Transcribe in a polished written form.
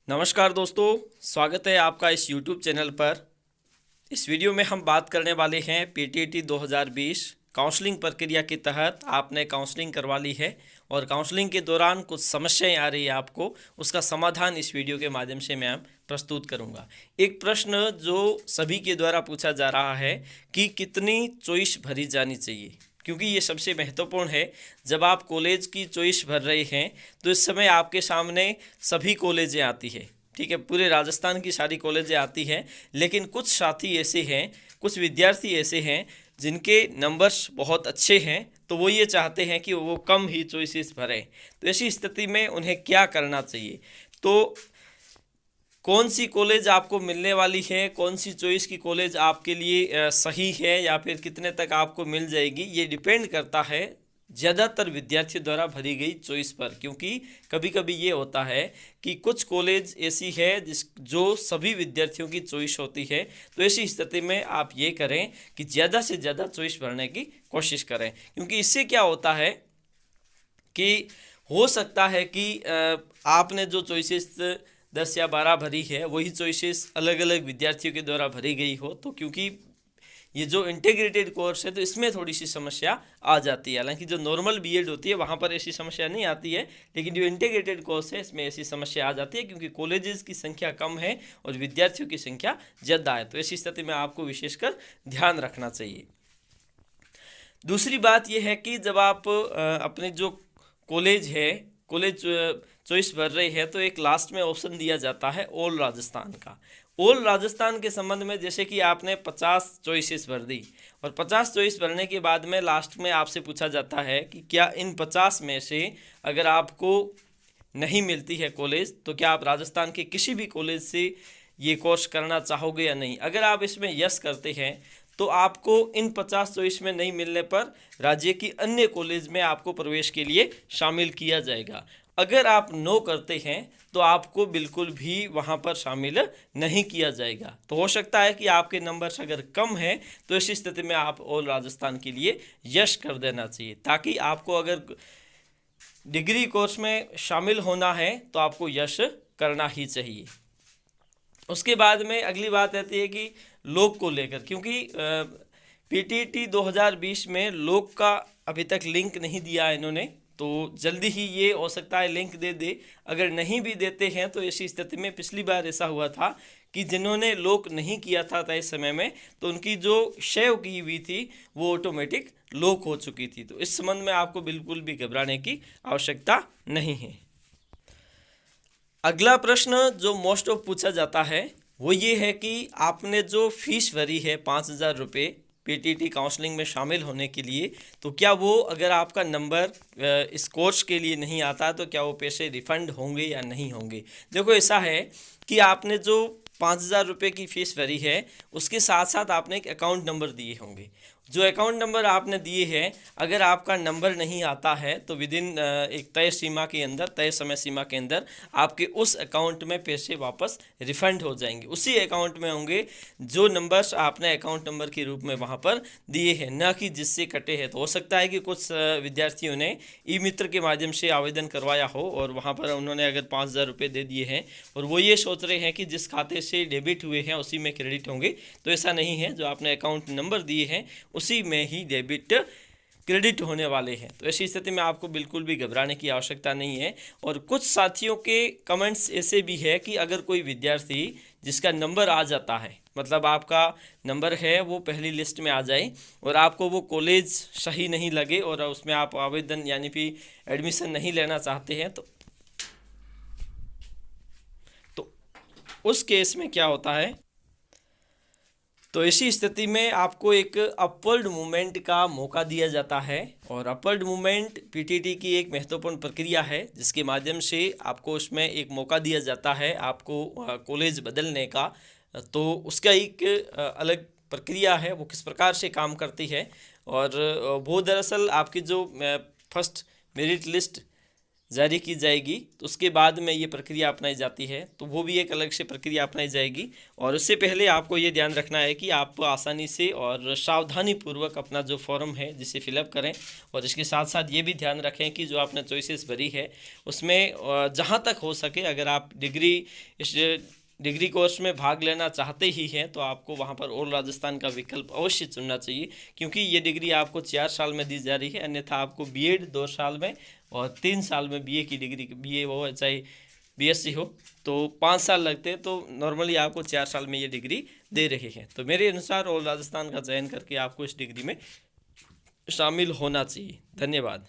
नमस्कार दोस्तों, स्वागत है आपका इस YouTube चैनल पर। इस वीडियो में हम बात करने वाले हैं पीटीटी 2020 काउंसलिंग प्रक्रिया के तहत आपने काउंसलिंग करवा ली है और काउंसलिंग के दौरान कुछ समस्याएं आ रही है आपको, उसका समाधान इस वीडियो के माध्यम से मैं प्रस्तुत करूंगा। एक प्रश्न जो सभी के द्वारा पूछा जा रहा है कि कितनी चॉइस भरी जानी चाहिए, क्योंकि ये सबसे महत्वपूर्ण है। जब आप कॉलेज की चॉइस भर रहे हैं तो इस समय आपके सामने सभी कॉलेजें आती है, ठीक है, पूरे राजस्थान की सारी कॉलेजें आती हैं। लेकिन कुछ साथी ऐसे हैं, कुछ विद्यार्थी ऐसे हैं जिनके नंबर्स बहुत अच्छे हैं, तो वो ये चाहते हैं कि वो कम ही चॉइसेस भरें। तो ऐसी स्थिति में उन्हें क्या करना चाहिए, तो कौन सी कॉलेज आपको मिलने वाली है, कौन सी चॉइस की कॉलेज आपके लिए सही है या फिर कितने तक आपको मिल जाएगी, ये डिपेंड करता है ज़्यादातर विद्यार्थियों द्वारा भरी गई चॉइस पर। क्योंकि कभी कभी ये होता है कि कुछ कॉलेज ऐसी है जो सभी विद्यार्थियों की चॉइस होती है। तो ऐसी स्थिति में आप ये करें कि ज़्यादा से ज़्यादा चॉइस भरने की कोशिश करें, क्योंकि इससे क्या होता है कि हो सकता है कि आपने जो चॉइसेस 10 या 12 भरी है वही चॉइसेस अलग अलग विद्यार्थियों के द्वारा भरी गई हो। तो क्योंकि ये जो इंटीग्रेटेड कोर्स है तो इसमें थोड़ी सी समस्या आ जाती है। हालांकि जो नॉर्मल बीएड होती है वहाँ पर ऐसी समस्या नहीं आती है, लेकिन जो इंटीग्रेटेड कोर्स है इसमें ऐसी समस्या आ जाती है, क्योंकि कॉलेजेस की संख्या कम है और विद्यार्थियों की संख्या ज़्यादा है। तो ऐसी स्थिति में आपको विशेषकर ध्यान रखना चाहिए। दूसरी बात यह है कि जब आप अपने जो कॉलेज चॉइस भर रहे हैं तो एक लास्ट में ऑप्शन दिया जाता है ऑल राजस्थान का। ऑल राजस्थान के संबंध में जैसे कि आपने 50 चॉइसेस भर दी और 50 चॉइस भरने के बाद में लास्ट में आपसे पूछा जाता है कि क्या इन 50 में से अगर आपको नहीं मिलती है कॉलेज तो क्या आप राजस्थान के किसी भी कॉलेज से ये कोर्स करना चाहोगे या नहीं। अगर आप इसमें यस करते हैं तो आपको इन 50 चॉइस में नहीं मिलने पर राज्य की अन्य कॉलेज में आपको प्रवेश के लिए शामिल किया जाएगा। अगर आप नो करते हैं तो आपको बिल्कुल भी वहाँ पर शामिल नहीं किया जाएगा। तो हो सकता है कि आपके नंबर्स अगर कम हैं तो इस स्थिति में आप ऑल राजस्थान के लिए यस कर देना चाहिए, ताकि आपको अगर डिग्री कोर्स में शामिल होना है तो आपको यस करना ही चाहिए। उसके बाद में अगली बात आती है कि लोक को लेकर, क्योंकि पीटीटी 2020 में लोक का अभी तक लिंक नहीं दिया है इन्होंने, तो जल्दी ही ये हो सकता है लिंक दे दे। अगर नहीं भी देते हैं तो ऐसी स्थिति में पिछली बार ऐसा हुआ था कि जिन्होंने लोक नहीं किया था तय समय में तो उनकी जो सेव की हुई थी वो ऑटोमेटिक लोक हो चुकी थी। तो इस संबंध में आपको बिल्कुल भी घबराने की आवश्यकता नहीं है। अगला प्रश्न जो मोस्ट ऑफ पूछा जाता है वो ये है कि आपने जो फीस भरी है 5,000 रुपये पीटीटी काउंसलिंग में शामिल होने के लिए, तो क्या वो अगर आपका नंबर इस कोर्स के लिए नहीं आता तो क्या वो पैसे रिफंड होंगे या नहीं होंगे। देखो ऐसा है कि आपने जो 5,000 रुपये की फ़ीस भरी है उसके साथ साथ आपने एक अकाउंट नंबर दिए होंगे। जो अकाउंट नंबर आपने दिए हैं, अगर आपका नंबर नहीं आता है तो विद इन एक तय सीमा के अंदर, तय समय सीमा के अंदर आपके उस अकाउंट में पैसे वापस रिफंड हो जाएंगे। उसी अकाउंट में होंगे जो नंबर्स आपने अकाउंट नंबर के रूप में वहाँ पर दिए हैं, न कि जिससे कटे हैं। तो हो सकता है कि कुछ विद्यार्थियों ने ई मित्र के माध्यम से आवेदन करवाया हो और वहाँ पर उन्होंने अगर 5,000 रुपये दे दिए हैं और वो ये सोच रहे हैं कि जिस खाते से डेबिट हुए हैं उसी में क्रेडिट होंगे। तो ऐसा नहीं है, जो आपने अकाउंट नंबर दिए हैं उसी में ही डेबिट क्रेडिट होने वाले हैं। तो ऐसी स्थिति में आपको बिल्कुल भी घबराने की आवश्यकता नहीं है। और कुछ साथियों के कमेंट्स ऐसे भी है कि अगर कोई विद्यार्थी जिसका नंबर आ जाता है, मतलब आपका नंबर है वो पहली लिस्ट में आ जाए और आपको वो कॉलेज सही नहीं लगे और उसमें आप आवेदन यानी कि एडमिशन नहीं लेना चाहते हैं, तो उस केस में क्या होता है, तो ऐसी स्थिति में आपको एक अपवर्ड मूवमेंट का मौका दिया जाता है। और अपवर्ड मूवमेंट पीटीटी की एक महत्वपूर्ण प्रक्रिया है जिसके माध्यम से आपको उसमें एक मौका दिया जाता है आपको कॉलेज बदलने का। तो उसका एक अलग प्रक्रिया है, वो किस प्रकार से काम करती है। और वो दरअसल आपकी जो फर्स्ट मेरिट लिस्ट जारी की जाएगी तो उसके बाद में ये प्रक्रिया अपनाई जाती है, तो वो भी एक अलग से प्रक्रिया अपनाई जाएगी। और उससे पहले आपको ये ध्यान रखना है कि आप आसानी से और सावधानी पूर्वक अपना जो फॉर्म है जिसे फिलअप करें। और इसके साथ साथ ये भी ध्यान रखें कि जो आपने चॉइसेस भरी है उसमें जहाँ तक हो सके, अगर आप डिग्री कोर्स में भाग लेना चाहते ही हैं तो आपको वहाँ पर ऑल राजस्थान का विकल्प अवश्य चुनना चाहिए, क्योंकि ये डिग्री आपको 4 साल में दी जा रही है। अन्यथा आपको बीएड 2 साल में और 3 साल में बीए की डिग्री, बीए हो चाहे बीएससी हो, तो 5 साल लगते हैं। तो नॉर्मली आपको 4 साल में ये डिग्री दे रहे हैं। तो मेरे अनुसार ऑल राजस्थान का चयन करके आपको इस डिग्री में शामिल होना चाहिए। धन्यवाद।